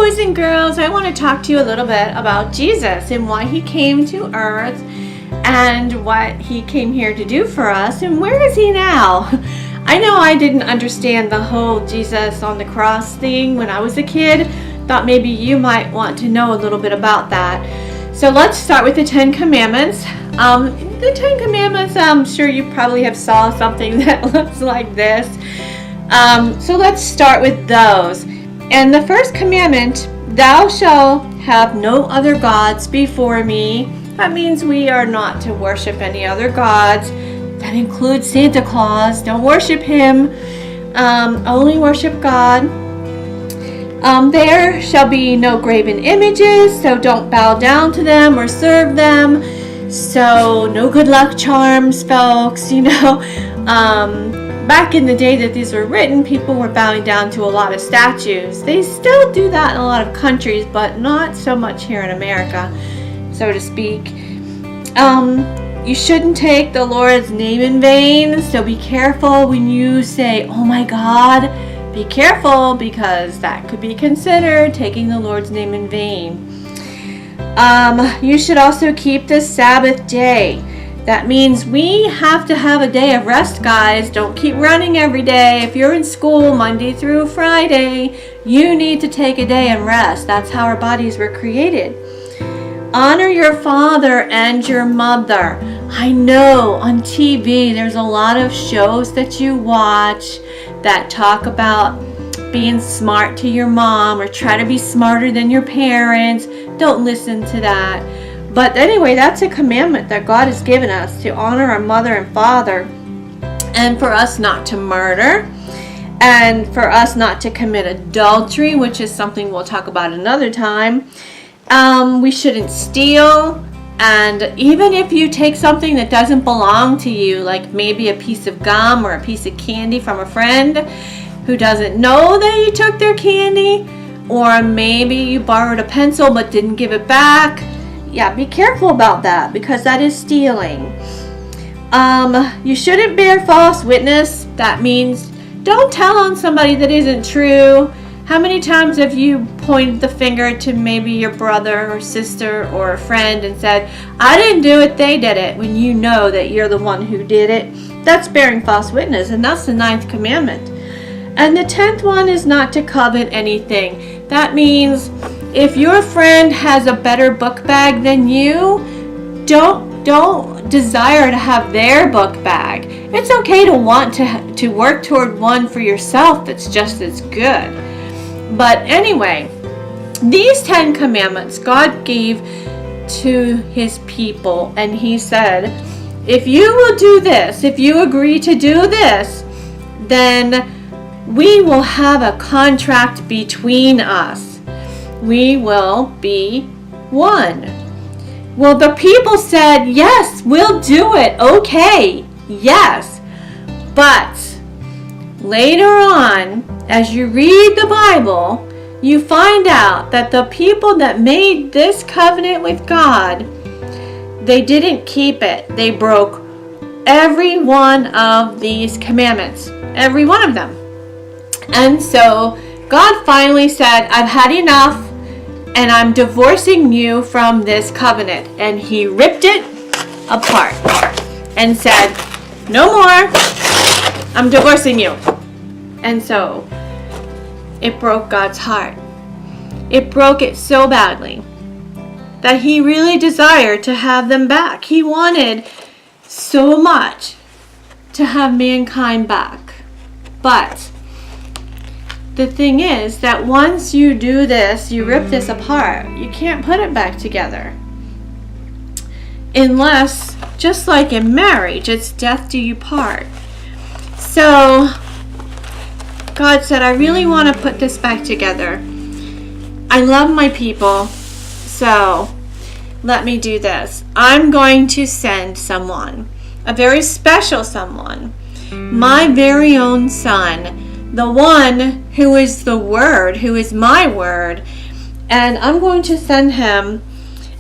boys and girls, I want to talk to you a little bit about Jesus and why he came to earth and what he came here to do for us, and where is he now? I know I didn't understand the whole Jesus on the cross thing when I was a kid. Thought maybe you might want to know a little bit about that. So let's start with the 10 Commandments. The 10 Commandments, I'm sure you probably have saw something that looks like this. So let's start with those. And the first commandment, thou shalt have no other gods before me. That means we are not to worship any other gods. That includes Santa Claus. Don't worship him. Only worship God. There shall be no graven images, so don't bow down to them or serve them. So no good luck charms, folks. Back in the day that these were written, people were bowing down to a lot of statues. They still do that in a lot of countries, but not so much here in America, so to speak. You shouldn't take the Lord's name in vain, so be careful when you say, oh my God. Be careful, because that could be considered taking the Lord's name in vain. You should also keep the Sabbath day. That means we have to have a day of rest, guys. Don't keep running every day. If you're in school Monday through Friday, you need to take a day and rest. That's how our bodies were created. Honor your father and your mother. I know on TV there's a lot of shows that you watch that talk about being smart to your mom or try to be smarter than your parents. Don't listen to that. But anyway, that's a commandment that God has given us, to honor our mother and father, and for us not to murder, and for us not to commit adultery, which is something we'll talk about another time. We shouldn't steal, and even if you take something that doesn't belong to you, like maybe a piece of gum or a piece of candy from a friend who doesn't know that you took their candy, or maybe you borrowed a pencil but didn't give it back. Yeah, be careful about that, because that is stealing. You shouldn't bear false witness. That means don't tell on somebody that isn't true. How many times have you pointed the finger to maybe your brother or sister or a friend and said, I didn't do it, they did it, when you know that you're the one who did it? That's bearing false witness, and that's the 9th commandment. And the 10th one is not to covet anything. That means if your friend has a better book bag than you, don't desire to have their book bag. It's okay to want to work toward one for yourself that's just as good. But anyway, these 10 commandments God gave to his people, and he said, if you will do this, if you agree to do this, then we will have a contract between us. We will be one. Well, the people said, yes, we'll do it. Okay, yes. But later on, as you read the Bible, you find out that the people that made this covenant with God, they didn't keep it. They broke every one of these commandments. Every one of them. And so God finally said, I've had enough, and I'm divorcing you from this covenant. And he ripped it apart and said, no more, I'm divorcing you. And so it broke God's heart. It broke it so badly that he really desired to have them back. He wanted so much to have mankind back. But the thing is that once you do this, you rip this apart, you can't put it back together. Unless, just like in marriage, it's death do you part. So God said, I really want to put this back together. I love my people, so let me do this. I'm going to send someone, a very special someone, my very own son, the one who is the Word, who is my Word, and I'm going to send him,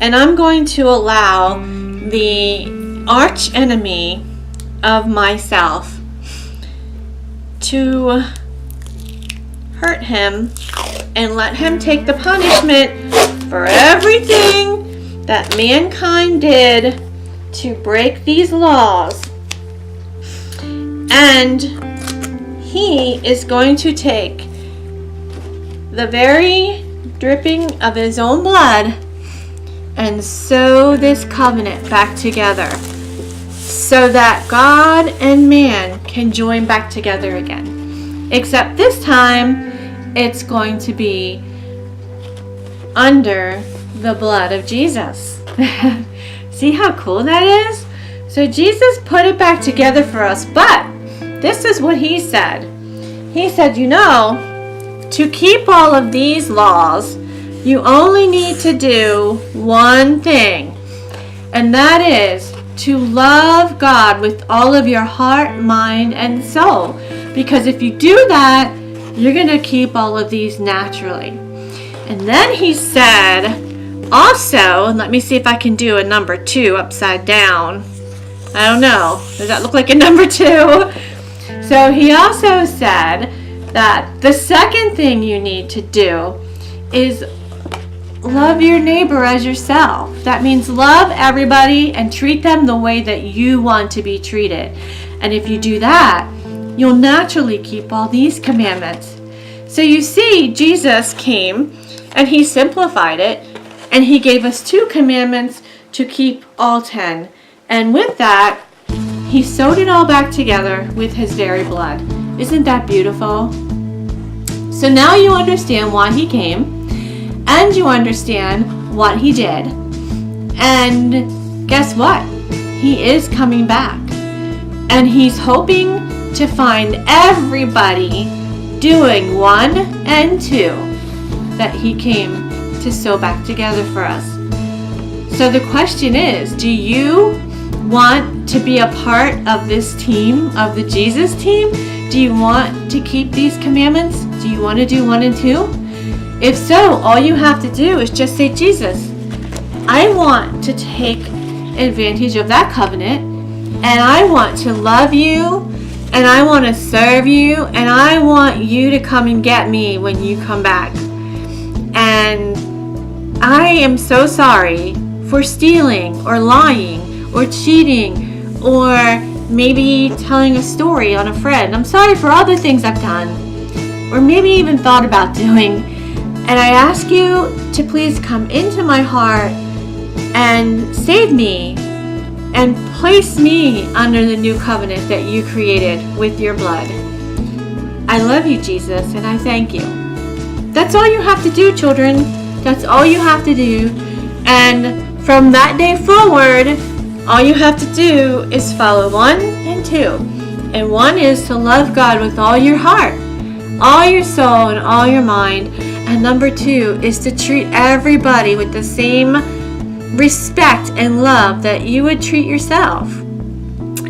and I'm going to allow the arch enemy of myself to hurt him and let him take the punishment for everything that mankind did to break these laws. And he is going to take the very dripping of his own blood and sew this covenant back together so that God and man can join back together again. Except this time, it's going to be under the blood of Jesus. See how cool that is? So Jesus put it back together for us, but this is what he said. He said, to keep all of these laws, you only need to do one thing, and that is to love God with all of your heart, mind, and soul. Because if you do that, you're going to keep all of these naturally. And then he said, also, let me see if I can do a number 2 upside down. I don't know. Does that look like a number 2? So he also said that the second thing you need to do is love your neighbor as yourself. That means love everybody and treat them the way that you want to be treated. And if you do that, you'll naturally keep all these commandments. So you see, Jesus came and he simplified it, and he gave us 2 commandments to keep all 10. And with that, he sewed it all back together with his very blood. Isn't that beautiful? So now you understand why he came, and you understand what he did. And guess what? He is coming back. And he's hoping to find everybody doing 1 and 2 that he came to sew back together for us. So the question is, do you want to be a part of this team, of the Jesus team? Do you want to keep these commandments? Do you want to do 1 and 2? If so, all you have to do is just say, Jesus, I want to take advantage of that covenant, and I want to love you, and I want to serve you, and I want you to come and get me when you come back. And I am so sorry for stealing or lying or cheating or maybe telling a story on a friend. I'm sorry for all the things I've done or maybe even thought about doing. And I ask you to please come into my heart and save me and place me under the new covenant that you created with your blood. I love you, Jesus, and I thank you. That's all you have to do, children. That's all you have to do. And from that day forward, all you have to do is follow 1 and 2. And 1 is to love God with all your heart, all your soul, and all your mind. And number 2 is to treat everybody with the same respect and love that you would treat yourself.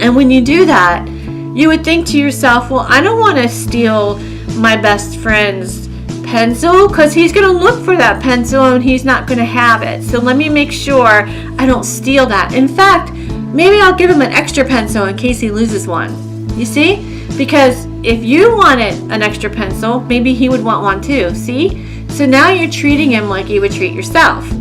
And when you do that, you would think to yourself, well, I don't want to steal my best friend's pencil because he's going to look for that pencil and he's not going to have it. So let me make sure I don't steal that. In fact, maybe I'll give him an extra pencil in case he loses one. You see? Because if you wanted an extra pencil, maybe he would want one too. See? So now you're treating him like you would treat yourself.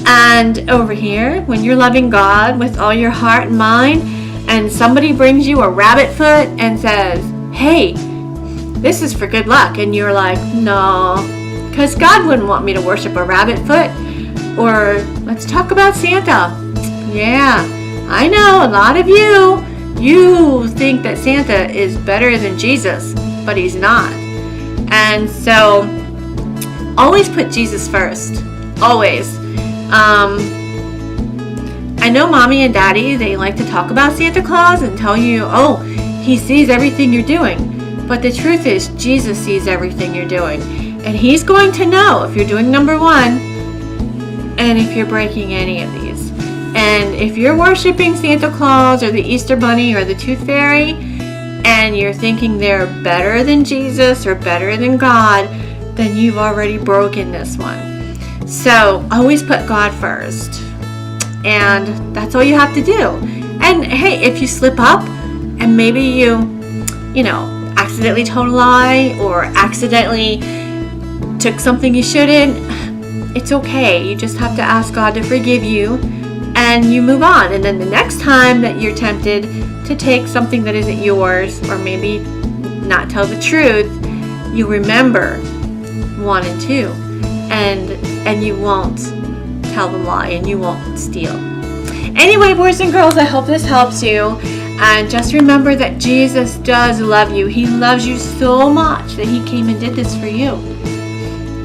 And over here, when you're loving God with all your heart and mind, and somebody brings you a rabbit foot and says, hey, this is for good luck, and you're like, no, because God wouldn't want me to worship a rabbit foot. Or let's talk about Santa. Yeah, I know a lot of you think that Santa is better than Jesus, but he's not. And so always put Jesus first. Always. I know mommy and daddy, they like to talk about Santa Claus and tell you, oh, he sees everything you're doing. But the truth is, Jesus sees everything you're doing. And he's going to know if you're doing number 1 and if you're breaking any of these. And if you're worshiping Santa Claus or the Easter Bunny or the Tooth Fairy and you're thinking they're better than Jesus or better than God, then you've already broken this one. So always put God first. And that's all you have to do. And hey, if you slip up and maybe you accidentally told a lie or accidentally took something you shouldn't, it's okay. You just have to ask God to forgive you, and you move on. And then the next time that you're tempted to take something that isn't yours, or maybe not tell the truth, you remember 1 and 2, and you won't tell the lie, and you won't steal. Anyway, boys and girls, I hope this helps you. And just remember that Jesus does love you. He loves you so much that he came and did this for you.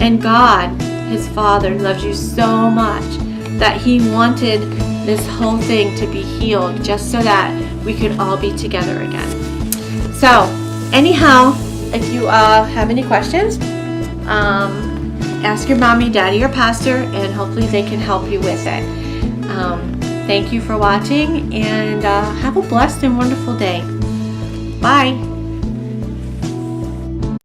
And God, his Father, loves you so much that he wanted this whole thing to be healed just so that we could all be together again. So, anyhow, if you have any questions, ask your mommy, daddy, or pastor, and hopefully they can help you with it. Thank you for watching, and have a blessed and wonderful day. Bye.